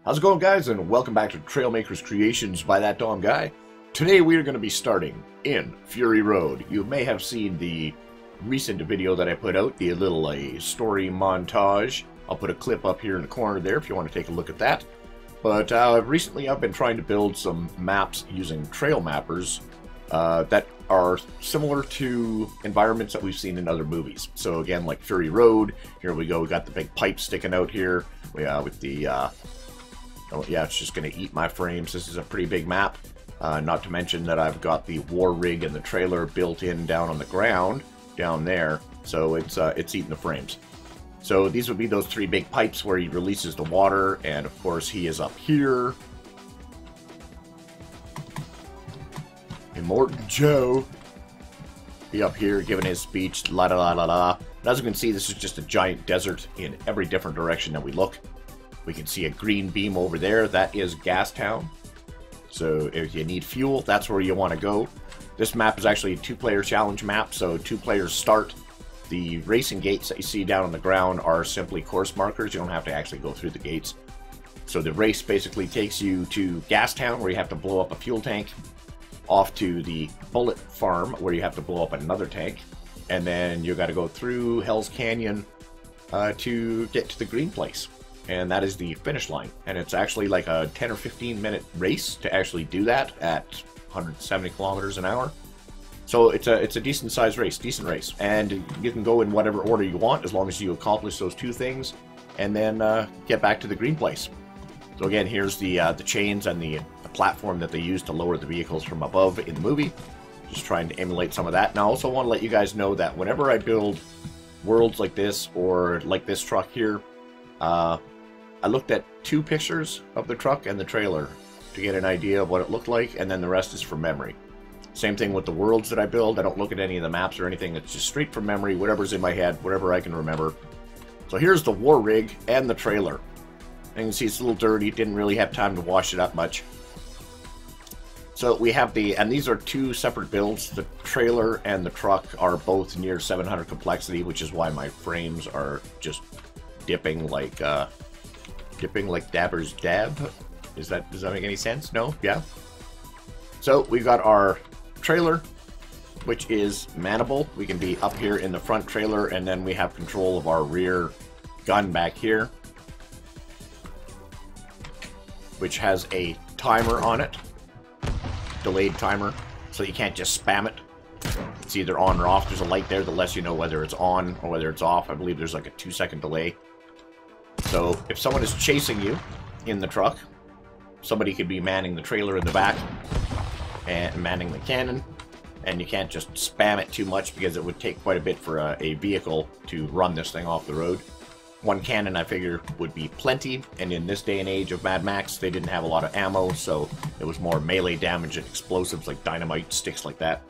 How's it going, guys, and welcome back to Trailmakers Creations by ThatDomGuy. Today we are going to be starting in Fury Road. You may have seen the recent video that I put out, the little story montage. I'll put a clip up here in the corner there if you want to take a look at that. But recently I've been trying to build some maps using trail mappers that are similar to environments that we've seen in other movies. So again, like Fury Road, here we go, we got the big pipe sticking out here with the... oh yeah, it's just going to eat my frames. This is a pretty big map. Not to mention that I've got the WarRig and the trailer built in down on the ground, down there. So it's eating the frames. So these would be those three big pipes where he releases the water, and of course he is up here. Immortan Joe. Be up here giving his speech, la da la la la. And as you can see, this is just a giant desert in every different direction that we look. We can see a green beam over there. That is Gastown. So if you need fuel, that's where you want to go. This map is actually a two-player challenge map, so two players start. The racing gates that you see down on the ground are simply course markers. You don't have to actually go through the gates. So the race basically takes you to Gastown, where you have to blow up a fuel tank, off to the Bullet Farm, where you have to blow up another tank, and then you got to go through Hell's Canyon to get to the green place. And that is the finish line. And it's actually like a 10 or 15 minute race to actually do that at 170 kilometers an hour. So it's a decent sized race, decent race. And you can go in whatever order you want as long as you accomplish those two things and then get back to the green place. So again, here's the chains and the platform that they use to lower the vehicles from above in the movie. Just trying to emulate some of that. And I also want to let you guys know that whenever I build worlds like this or like this truck here, I looked at two pictures of the truck and the trailer to get an idea of what it looked like, and then the rest is from memory. Same thing with the worlds that I build. I don't look at any of the maps or anything. It's just straight from memory, whatever's in my head, whatever I can remember. So here's the WarRig and the trailer. And you can see it's a little dirty. Didn't really have time to wash it up much. So we have and these are two separate builds. The trailer and the truck are both near 700 complexity, which is why my frames are just dipping like Dabber's Dab. Does that make any sense? No? Yeah? So we've got our trailer, which is mannable. We can be up here in the front trailer, and then we have control of our rear gun back here, which has a timer on it, delayed timer, so you can't just spam it. It's either on or off. There's a light there that lets you know whether it's on or whether it's off. I believe there's like a 2-second delay. So if someone is chasing you in the truck, somebody could be manning the trailer in the back and manning the cannon, and you can't just spam it too much because it would take quite a bit for a vehicle to run this thing off the road. One cannon, I figure, would be plenty, and in this day and age of Mad Max, they didn't have a lot of ammo, so it was more melee damage and explosives like dynamite, sticks like that.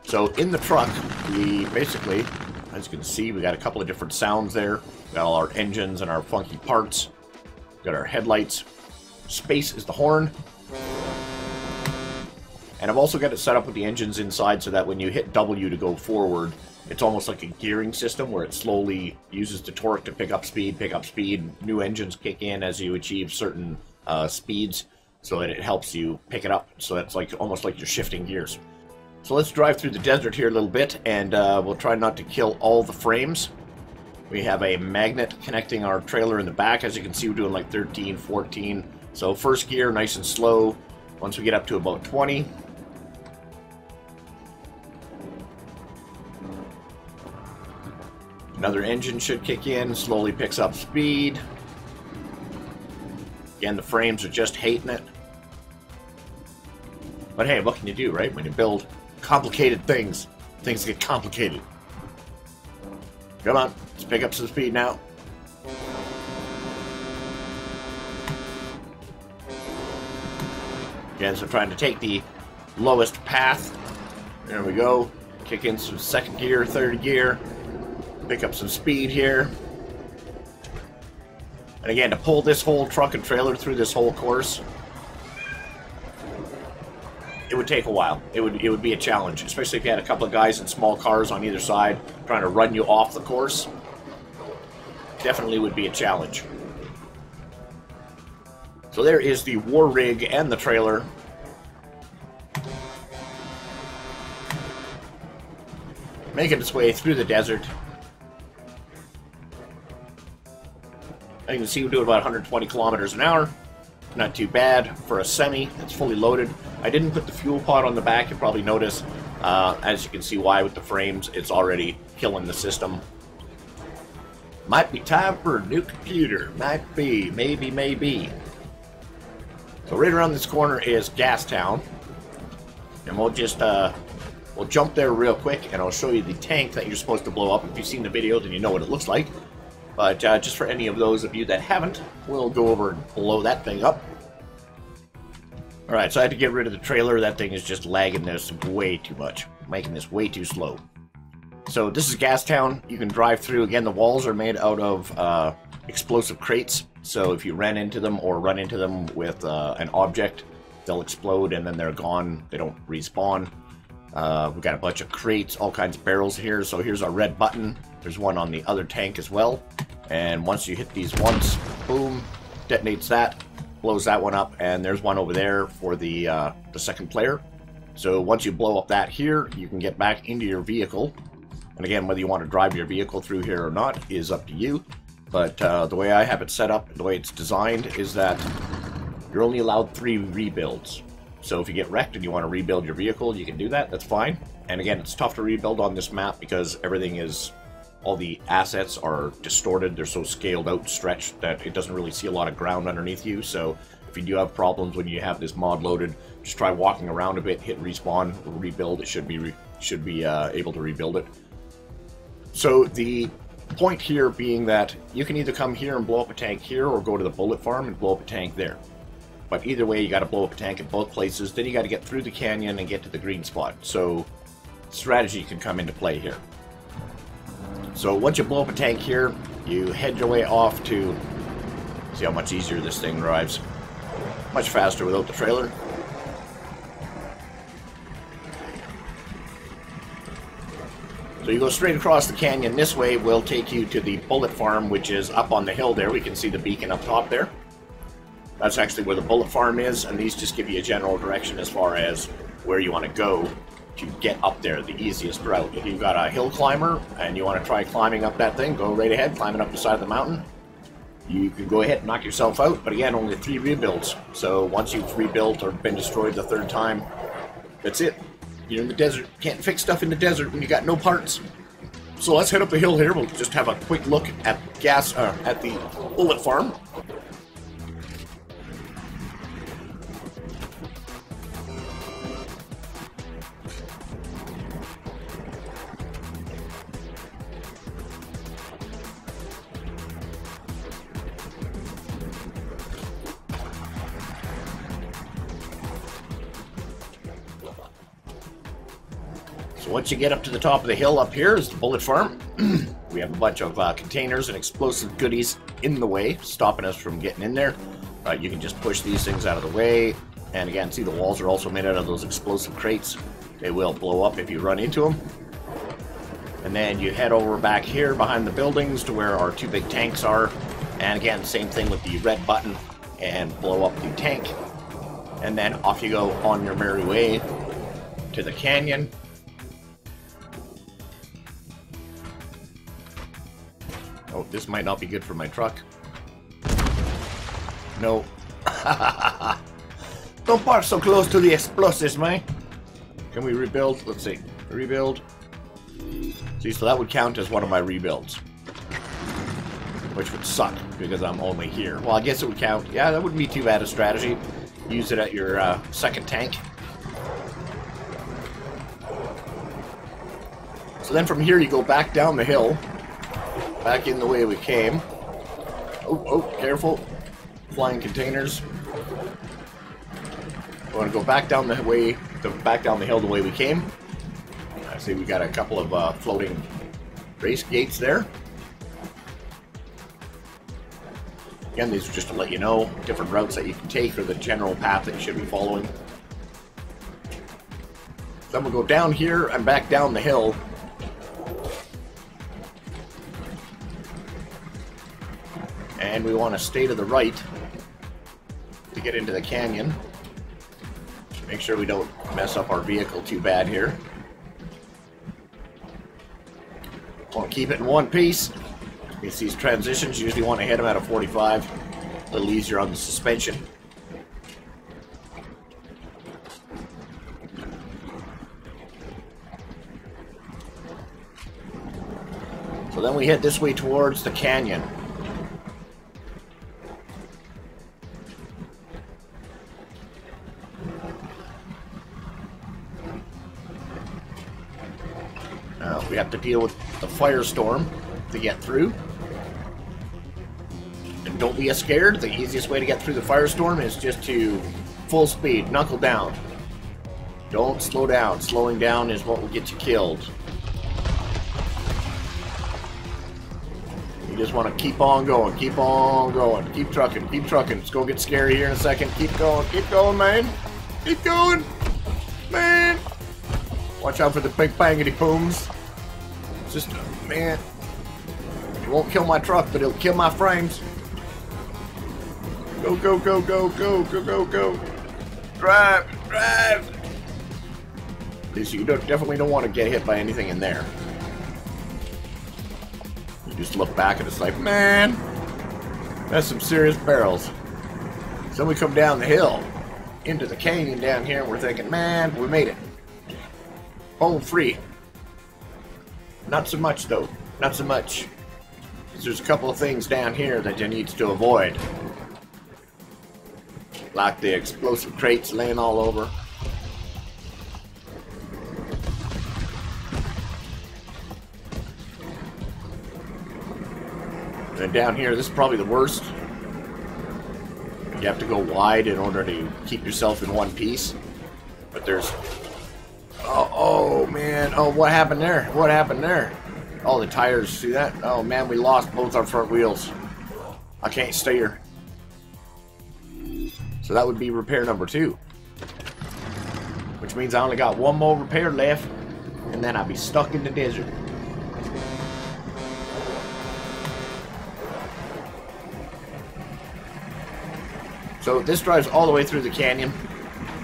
So in the truck, we basically, as you can see, we got a couple of different sounds there. We got all our engines and our funky parts. We got our headlights. Space is the horn. And I've also got it set up with the engines inside so that when you hit W to go forward, it's almost like a gearing system where it slowly uses the torque to pick up speed. New engines kick in as you achieve certain speeds, so that it helps you pick it up. So it's like almost like you're shifting gears. So let's drive through the desert here a little bit, and we'll try not to kill all the frames. We have a magnet connecting our trailer in the back. As you can see, we're doing like 13, 14. So first gear, nice and slow. Once we get up to about 20. Another engine should kick in, slowly picks up speed. Again, the frames are just hating it. But hey, what can you do, right? When you build complicated things, things get complicated. Come on, let's pick up some speed now. Again, so trying to take the lowest path. There we go. Kick in some second gear, third gear. Pick up some speed here. And again, to pull this whole truck and trailer through this whole course, it would take a while. It would be a challenge, especially if you had a couple of guys in small cars on either side trying to run you off the course. Definitely would be a challenge. So there is the WarRig and the trailer. Making its way through the desert. As you can see, we're doing about 120 kilometers an hour. Not too bad for a semi that's fully loaded. I didn't put the fuel pod on the back. You'll probably notice, as you can see why with the frames, it's already killing the system. Might be time for a new computer. Might be. Maybe, maybe. So right around this corner is Gastown. And we'll just, we'll jump there real quick and I'll show you the tank that you're supposed to blow up. If you've seen the video, then you know what it looks like. But just for any of those of you that haven't, we'll go over and blow that thing up. Alright, so I had to get rid of the trailer. That thing is just lagging this way too much. Making this way too slow. So this is Gastown. You can drive through. Again, the walls are made out of explosive crates. So if you ran into them or run into them with an object, they'll explode and then they're gone. They don't respawn. We've got a bunch of crates, all kinds of barrels here. So here's our red button. There's one on the other tank as well. And once you hit these once, boom, detonates that, blows that one up, and there's one over there for the second player. So once you blow up that here, you can get back into your vehicle. And again, whether you want to drive your vehicle through here or not is up to you. But the way I have it set up, the way it's designed, is that you're only allowed 3 rebuilds. So if you get wrecked and you want to rebuild your vehicle, you can do that, that's fine. And again, it's tough to rebuild on this map because everything is... all the assets are distorted. They're so scaled out and stretched that it doesn't really see a lot of ground underneath you. So if you do have problems when you have this mod loaded, just try walking around a bit, hit respawn, rebuild. It should be able to rebuild it. So the point here being that you can either come here and blow up a tank here or go to the bullet farm and blow up a tank there. But either way, you got to blow up a tank at both places. Then you got to get through the canyon and get to the green spot. So strategy can come into play here. So once you blow up a tank here, you head your way off to... see how much easier this thing drives. Much faster without the trailer. So you go straight across the canyon. This way will take you to the bullet farm, which is up on the hill there. We can see the beacon up top there. That's actually where the bullet farm is, and these just give you a general direction as far as where you want to go to get up there, the easiest route. If you've got a hill climber and you want to try climbing up that thing, go right ahead, climbing up the side of the mountain. You can go ahead and knock yourself out, but again, only 3 rebuilds. So once you've rebuilt or been destroyed the 3rd time, that's it. You're in the desert. Can't fix stuff in the desert when you got no parts. So let's head up the hill here. We'll just have a quick look at at the bullet farm. Once you get up to the top of the hill, up here is the bullet farm. We have a bunch of containers and explosive goodies in the way, stopping us from getting in there. You can just push these things out of the way. And again, see the walls are also made out of those explosive crates. They will blow up if you run into them. And then you head over back here behind the buildings to where our 2 big tanks are. And again, same thing with the red button, and blow up the tank. And then off you go on your merry way to the canyon. Oh, this might not be good for my truck. No. Don't park so close to the explosives, man. Can we rebuild? Let's see. Rebuild. See, so that would count as one of my rebuilds. Which would suck, because I'm only here. Well, I guess it would count. Yeah, that wouldn't be too bad a strategy. Use it at your 2nd tank. So then from here you go back down the hill. Back in the way we came. Oh, careful. Flying containers. We want to go back down the way, back down the hill the way we came. I see we got a couple of floating race gates there. Again, these are just to let you know different routes that you can take or the general path that you should be following. Then we'll go down here and back down the hill. And we want to stay to the right to get into the canyon. Make sure we don't mess up our vehicle too bad here. Want to keep it in one piece. It's these transitions, you usually want to hit them at a 45. A little easier on the suspension. So then we head this way towards the canyon. We have to deal with the firestorm to get through. And don't be scared. The easiest way to get through the firestorm is just to full speed, knuckle down. Don't slow down. Slowing down is what will get you killed. You just want to keep on going, keep on going, keep trucking, keep trucking. It's going to get scary here in a second. Keep going, man. Keep going, man. Watch out for the big bangity booms. Just, man, it won't kill my truck, but it'll kill my frames. Go, go, go, go, go, go, go, go. Drive, drive. Because you definitely don't want to get hit by anything in there. You just look back and it's like, man, that's some serious barrels. So we come down the hill into the canyon down here and we're thinking, man, we made it. Home free. Not so much, though. Not so much. There's a couple of things down here that you need to avoid. Like the explosive crates laying all over. And down here, this is probably the worst. You have to go wide in order to keep yourself in one piece. But there's... Oh, man. Oh, what happened there? What happened there? Oh, the tires. See that? Oh, man, we lost both our front wheels. I can't steer. So that would be repair number 2. Which means I only got one more repair left. And then I'll be stuck in the desert. So this drives all the way through the canyon.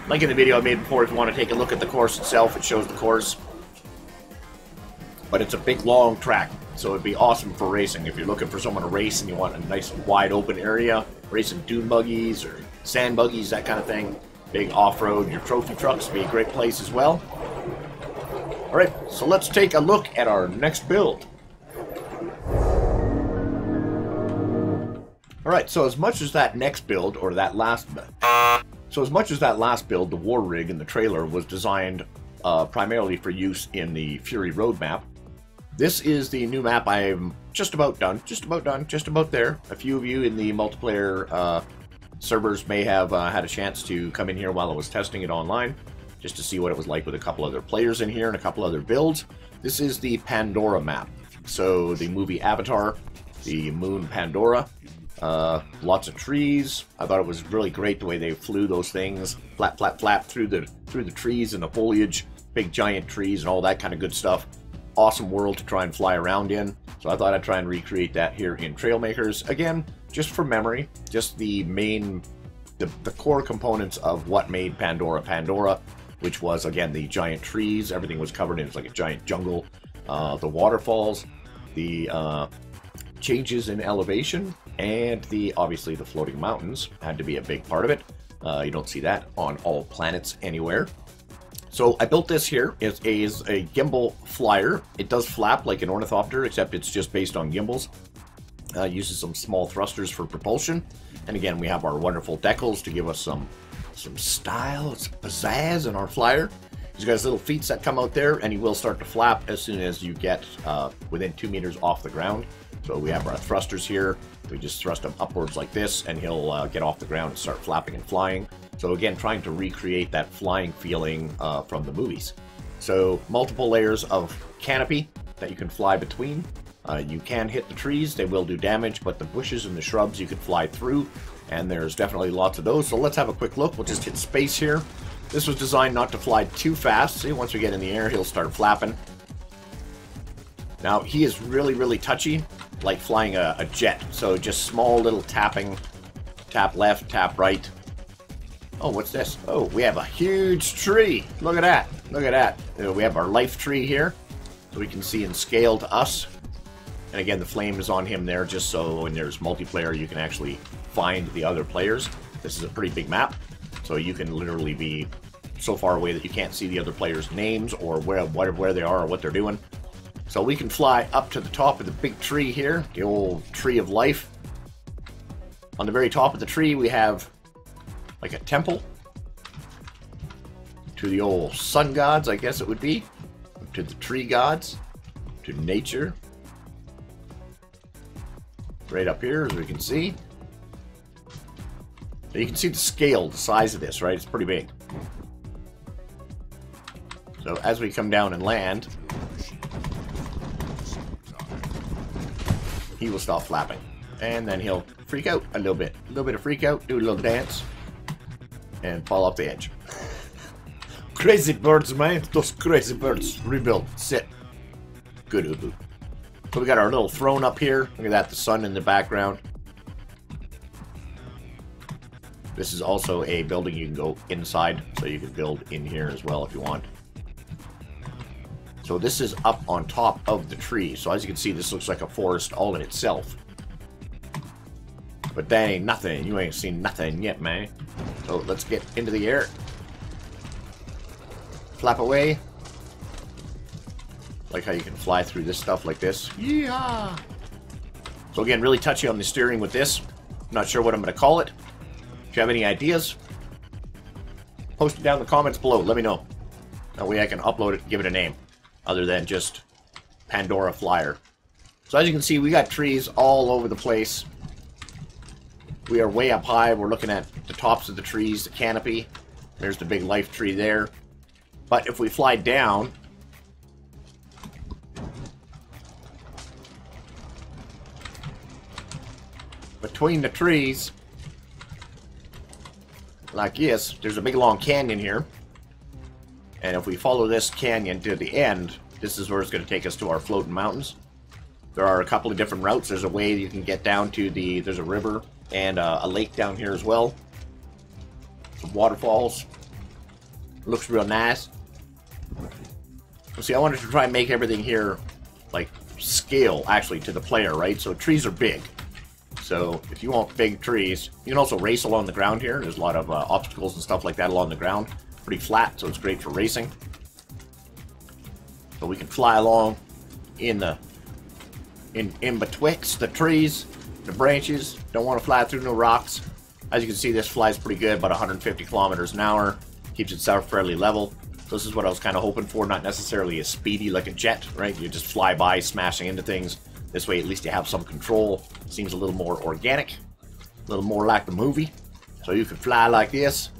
Like in the video I made before, if you want to take a look at the course itself, it shows the course. But it's a big, long track, so it'd be awesome for racing. If you're looking for someone to race and you want a nice, wide open area, racing dune buggies or sand buggies, that kind of thing, big off-road, your trophy trucks would be a great place as well. Alright, so let's take a look at our next build. Alright, so as much as that next build, or that last... So as much as that last build, the WarRig and the trailer, was designed primarily for use in the Fury Road map, this is the new map I'm just about done, just about there. A few of you in the multiplayer servers may have had a chance to come in here while I was testing it online, just to see what it was like with a couple other players in here and a couple other builds. This is the Pandora Map. So the movie Avatar, the moon Pandora. Lots of trees. I thought it was really great the way they flew those things, flap, flap, flap through the trees and the foliage, big giant trees and all that kind of good stuff. Awesome world to try and fly around in. So I thought I'd try and recreate that here in Trailmakers. Again, just for memory, just the main, the core components of what made Pandora Pandora, which was, again, the giant trees. Everything was covered in, it's like a giant jungle. The waterfalls, the changes in elevation, and obviously the floating mountains had to be a big part of it. You don't see that on all planets anywhere. So I built this here. It is a gimbal flyer. It does flap like an ornithopter, except it's just based on gimbals. Uses some small thrusters for propulsion. And again, we have our wonderful decals to give us some style, some pizzazz in our flyer. He's got his little feet that come out there, and he will start to flap as soon as you get within 2 meters off the ground. So we have our thrusters here. We just thrust him upwards like this, and he'll get off the ground and start flapping and flying. So again, trying to recreate that flying feeling from the movies. So multiple layers of canopy that you can fly between. You can hit the trees, they will do damage, but the bushes and the shrubs you can fly through, and there's definitely lots of those. So let's have a quick look. We'll just hit space here. This was designed not to fly too fast. See, once we get in the air, he'll start flapping. Now, he is really, really touchy, like flying a jet. So just small little tapping, tap left, tap right, Oh, what's this? Oh, we have a huge tree. Look at that. Look at that. We have our life tree here. So we can see in scale to us. And again, the flame is on him there just so when there's multiplayer you can actually find the other players. This is a pretty big map. So you can literally be so far away that you can't see the other players' names or where they are or what they're doing. So we can fly up to the top of the big tree here. The old tree of life. On the very top of the tree we have like a temple to the old sun gods, I guess it would be, to the tree gods, to nature. Right up here, as we can see. So you can see the scale, the size of this, right? It's pretty big. So as we come down and land, he will stop flapping. And then he'll freak out a little bit. A little bit of freak out, do a little dance, and fall off the edge. Crazy birds, man. Those crazy birds. Rebuild. Sit. Good ubu. So we got our little throne up here. Look at that, the sun in the background. This is also a building you can go inside, so you can build in here as well if you want. So this is up on top of the tree. So as you can see, this looks like a forest all in itself. But that ain't nothing. You ain't seen nothing yet, man. So let's get into the air. Flap away. Like how you can fly through this stuff like this. Yeah. So again, really touchy on the steering with this. Not sure what I'm going to call it. If you have any ideas, post it down in the comments below. Let me know. That way I can upload it and give it a name. Other than just Pandora Flyer. So as you can see, we got trees all over the place. We are way up high. We're looking at the tops of the trees, the canopy. There's the big life tree there. But if we fly down, between the trees, like this, there's a big long canyon here. And if we follow this canyon to the end, this is where it's going to take us to our floating mountains. There are a couple of different routes. There's a way you can get down to there's a river and a lake down here as well. Some waterfalls. Looks real nice. See, I wanted to try and make everything here like scale actually to the player, right? So trees are big. So if you want big trees, you can also race along the ground here. There's a lot of obstacles and stuff like that along the ground. Pretty flat, so it's great for racing. So we can fly along in betwixt the trees, the branches. Don't want to fly through no rocks. As you can see, this flies pretty good, about 150 kilometers an hour. Keeps itself fairly level. So this is what I was kind of hoping for, not necessarily as speedy like a jet, right? You just fly by smashing into things. This way at least you have some control. Seems a little more organic, a little more like the movie. So you can fly like this.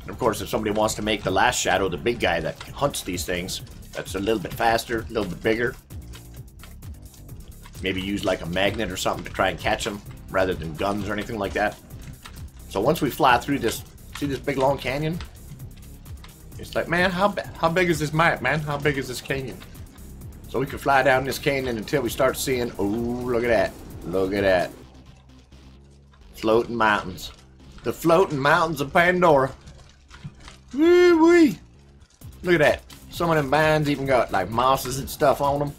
And of course, if somebody wants to make the last Shadow, the big guy that hunts these things, that's a little bit faster, a little bit bigger. Maybe use like a magnet or something to try and catch them, rather than guns or anything like that. So once we fly through this, see this big long canyon? It's like, man, how big is this map, man? How big is this canyon? So we can fly down this canyon until we start seeing, oh, look at that. Look at that. Floating mountains. The floating mountains of Pandora. Woo-wee. Look at that. Some of them vines even got like mosses and stuff on them.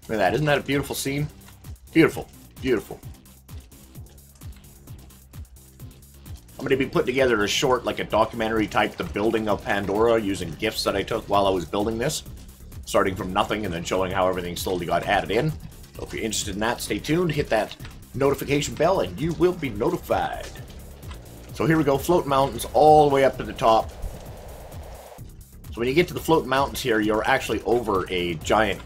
Look at that. Isn't that a beautiful scene? Beautiful. Beautiful. I'm going to be putting together a short, like a documentary type, the building of Pandora, using GIFs that I took while I was building this. Starting from nothing and then showing how everything slowly got added in. So if you're interested in that, stay tuned. Hit that notification bell and you will be notified. So here we go. Floating mountains all the way up to the top. So when you get to the floating mountains here, you're actually over a giant,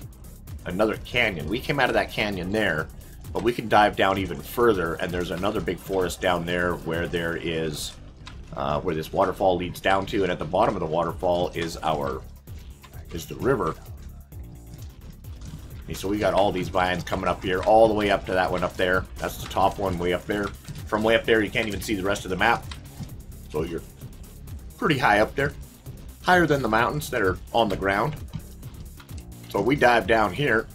another canyon. We came out of that canyon there, but we can dive down even further, and there's another big forest down there where there is, where this waterfall leads down to, and at the bottom of the waterfall is the river. Okay, so we got all these vines coming up here, all the way up to that one up there. That's the top one way up there. From way up there, you can't even see the rest of the map. So you're pretty high up there. Higher than the mountains that are on the ground. So we dive down here.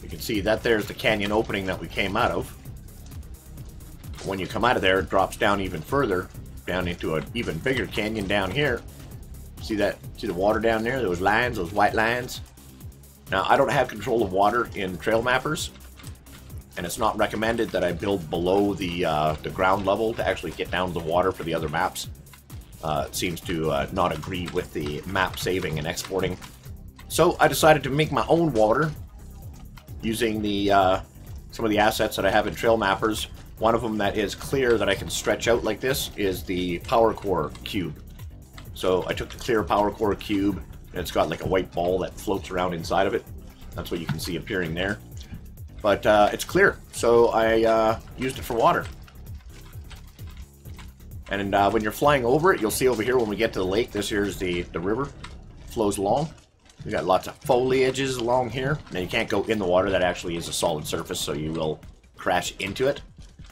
You can see that there's the canyon opening that we came out of. When you come out of there, it drops down even further, down into an even bigger canyon down here. See that? See the water down there? Those lines, those white lines? Now, I don't have control of water in Trailmappers, and it's not recommended that I build below the ground level to actually get down to the water for the other maps. It seems to not agree with the map saving and exporting. So I decided to make my own water using the some of the assets that I have in Trailmappers. One of them that is clear that I can stretch out like this is the power core cube. So I took the clear power core cube, and it's got like a white ball that floats around inside of it. That's what you can see appearing there. But it's clear, so I used it for water. And when you're flying over it, you'll see over here when we get to the lake, this here is the river. Flows along. We got lots of foliages along here. Now you can't go in the water, that actually is a solid surface, so you will crash into it.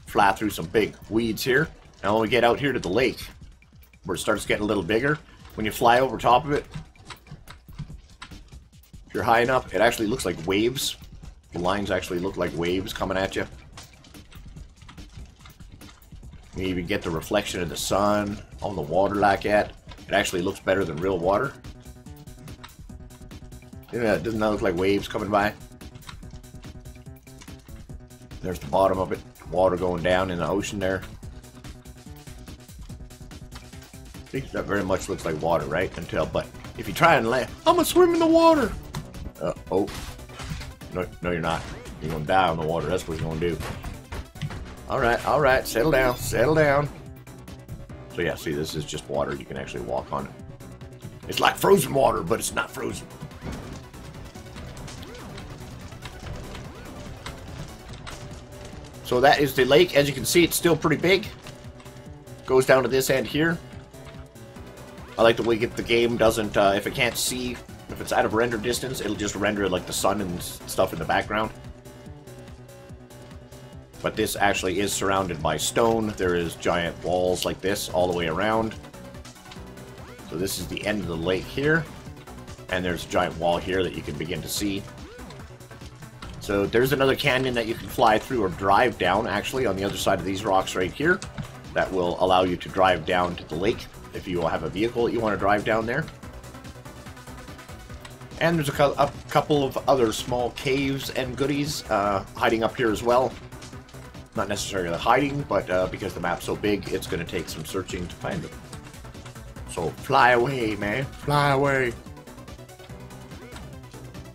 Fly through some big weeds here. Now when we get out here to the lake, where it starts getting a little bigger, when you fly over top of it, if you're high enough, it actually looks like waves. The lines actually look like waves coming at you. You even get the reflection of the sun on the water like that. It actually looks better than real water. Yeah, doesn't that look like waves coming by? There's the bottom of it. Water going down in the ocean there. See, that very much looks like water, right? But if you try and land, I'm gonna swim in the water. Oh. No, you're not. You're gonna die on the water. That's what you're gonna do. Alright, settle down, settle down. So yeah, see, this is just water. You can actually walk on it. It's like frozen water, but it's not frozen. So that is the lake. As you can see, it's still pretty big. Goes down to this end here. I like the way the game doesn't, if it can't see, if it's out of render distance, it'll just render like the sun and stuff in the background. But this actually is surrounded by stone. There is giant walls like this all the way around. So this is the end of the lake here. And there's a giant wall here that you can begin to see. So there's another canyon that you can fly through or drive down, actually, on the other side of these rocks right here. That will allow you to drive down to the lake if you have a vehicle that you want to drive down there. And there's a couple of other small caves and goodies hiding up here as well. Not necessarily hiding, but because the map's so big, it's going to take some searching to find them. So fly away, man. Fly away.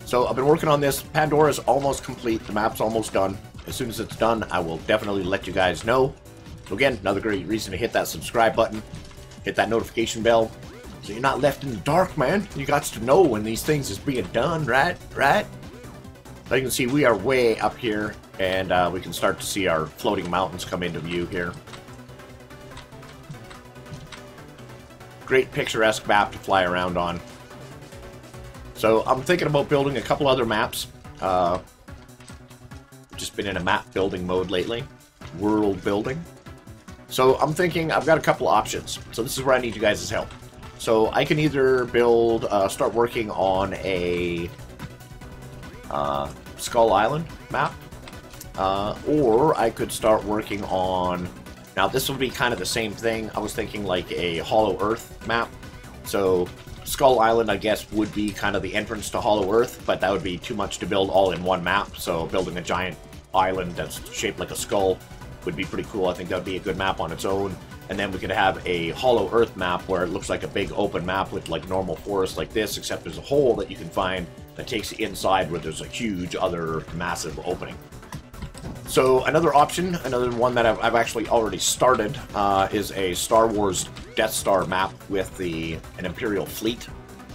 So I've been working on this. Pandora's almost complete. The map's almost done. As soon as it's done, I will definitely let you guys know. So again, another great reason to hit that subscribe button. Hit that notification bell. So you're not left in the dark, man. You got to know when these things is being done, right? Right? So you can see we are way up here. And we can start to see our floating mountains come into view here. Great picturesque map to fly around on. So I'm thinking about building a couple other maps. Just been in a map building mode lately. World building. So I'm thinking I've got a couple options. So this is where I need you guys' help. So I can either build, start working on a Skull Island map. Or I could start working on... Now, this would be kind of the same thing. I was thinking like a Hollow Earth map. So, Skull Island, I guess, would be kind of the entrance to Hollow Earth, but that would be too much to build all in one map. So, building a giant island that's shaped like a skull would be pretty cool. I think that would be a good map on its own. And then we could have a Hollow Earth map where it looks like a big open map with like normal forest like this, except there's a hole that you can find that takes you inside where there's a huge other massive opening. So another option, another one that I've actually already started, is a Star Wars Death Star map with an Imperial fleet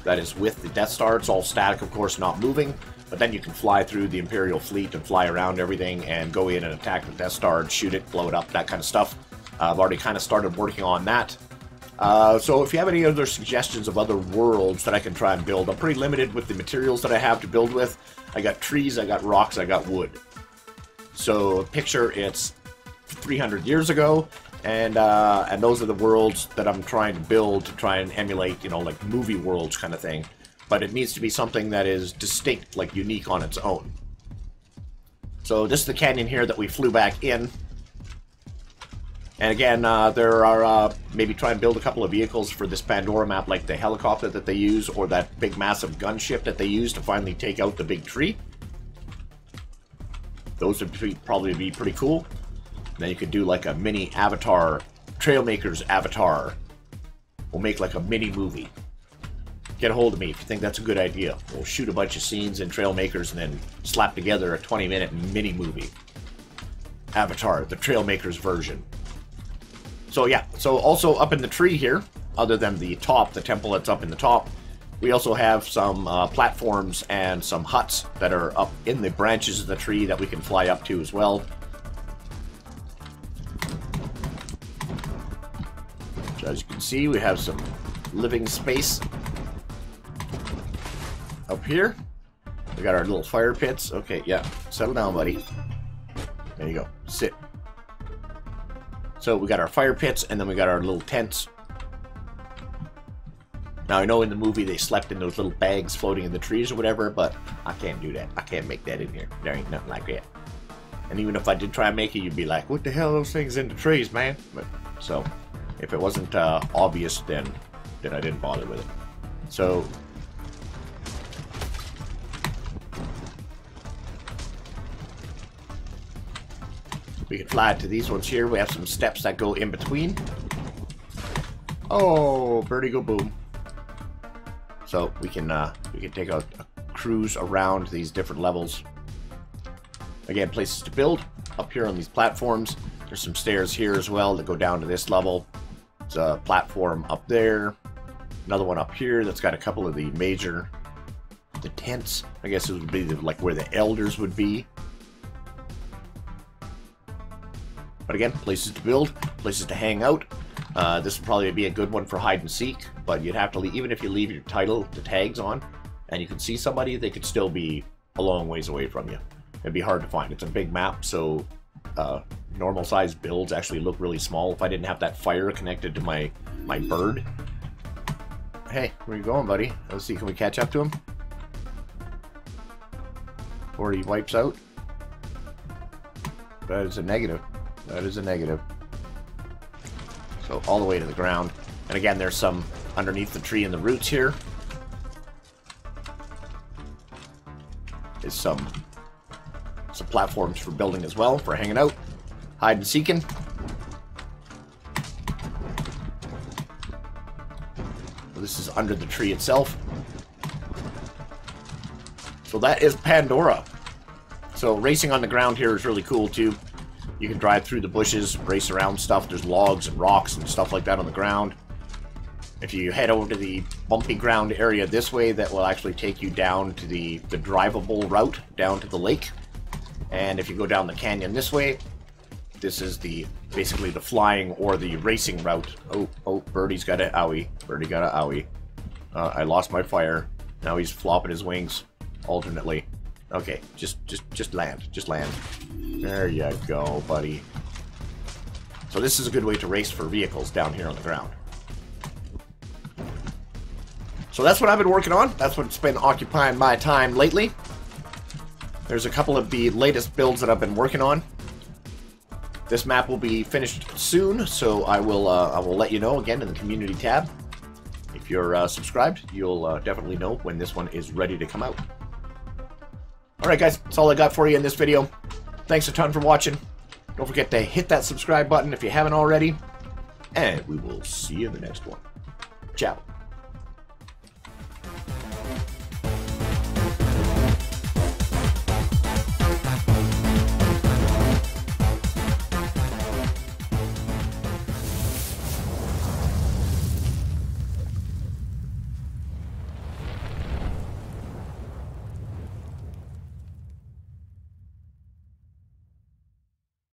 that is with the Death Star. It's all static, of course, not moving, but then you can fly through the Imperial fleet and fly around everything and go in and attack the Death Star and shoot it, blow it up, that kind of stuff. I've already kind of started working on that. So if you have any other suggestions of other worlds that I can try and build, I'm pretty limited with the materials that I have to build with. I got trees, I got rocks, I got wood. So picture it's 300 years ago, and those are the worlds that I'm trying to build to try and emulate, you know, like movie worlds kind of thing. But it needs to be something that is distinct, like unique on its own. So this is the canyon here that we flew back in. And again, there are maybe try and build a couple of vehicles for this Pandora map, like the helicopter that they use, or that big massive gunship that they use to finally take out the big tree. Those would probably be pretty cool. And then you could do like a mini avatar, Trailmakers avatar. We'll make like a mini movie. Get a hold of me if you think that's a good idea. We'll shoot a bunch of scenes in Trailmakers and then slap together a 20-minute mini movie. Avatar, the Trailmakers version. So yeah, so also up in the tree here, other than the top, the temple that's up in the top, we also have some platforms and some huts that are up in the branches of the tree that we can fly up to as well. So as you can see, we have some living space up here. We got our little fire pits. Okay, yeah, settle down, buddy. There you go, sit. So we got our fire pits, and then we got our little tents. Now, I know in the movie they slept in those little bags floating in the trees or whatever, but I can't do that. I can't make that in here. There ain't nothing like that. And even if I did try and make it, you'd be like, what the hell are those things in the trees, man? But, so, if it wasn't obvious, then I didn't bother with it. So, we can fly to these ones here. We have some steps that go in between. Oh, birdie go boom. So we can take a cruise around these different levels. Again, places to build up here on these platforms. There's some stairs here as well that go down to this level. There's a platform up there. Another one up here that's got a couple of the major, the tents. I guess it would be like where the elders would be. But again, places to build, places to hang out. This would probably be a good one for hide and seek, but you'd have to leave, even if you leave your title, the tags on, and you can see somebody, they could still be a long ways away from you. It'd be hard to find. It's a big map, so normal size builds actually look really small. If I didn't have that fire connected to my bird. Hey, where you going, buddy? Let's see, can we catch up to him? Before he wipes out? That is a negative. That is a negative. So all the way to the ground. And again, there's some underneath the tree in the roots here. There's some platforms for building as well, for hanging out. Hide and seeking. So this is under the tree itself. So that is Pandora. So racing on the ground here is really cool too. You can drive through the bushes, race around stuff. There's logs and rocks and stuff like that on the ground. If you head over to the bumpy ground area this way, that will actually take you down to the drivable route down to the lake. And if you go down the canyon this way, this is basically the flying or the racing route. Oh, Birdie's got an owie. Birdie got an owie. I lost my fire. Now he's flopping his wings alternately. Okay, just land. Just land. There you go, buddy. So this is a good way to race for vehicles down here on the ground. So that's what I've been working on. That's what's been occupying my time lately. There's a couple of the latest builds that I've been working on. This map will be finished soon, so I will let you know again in the community tab. If you're subscribed, you'll definitely know when this one is ready to come out. Alright guys, that's all I got for you in this video. Thanks a ton for watching. Don't forget to hit that subscribe button if you haven't already. And we will see you in the next one. Ciao.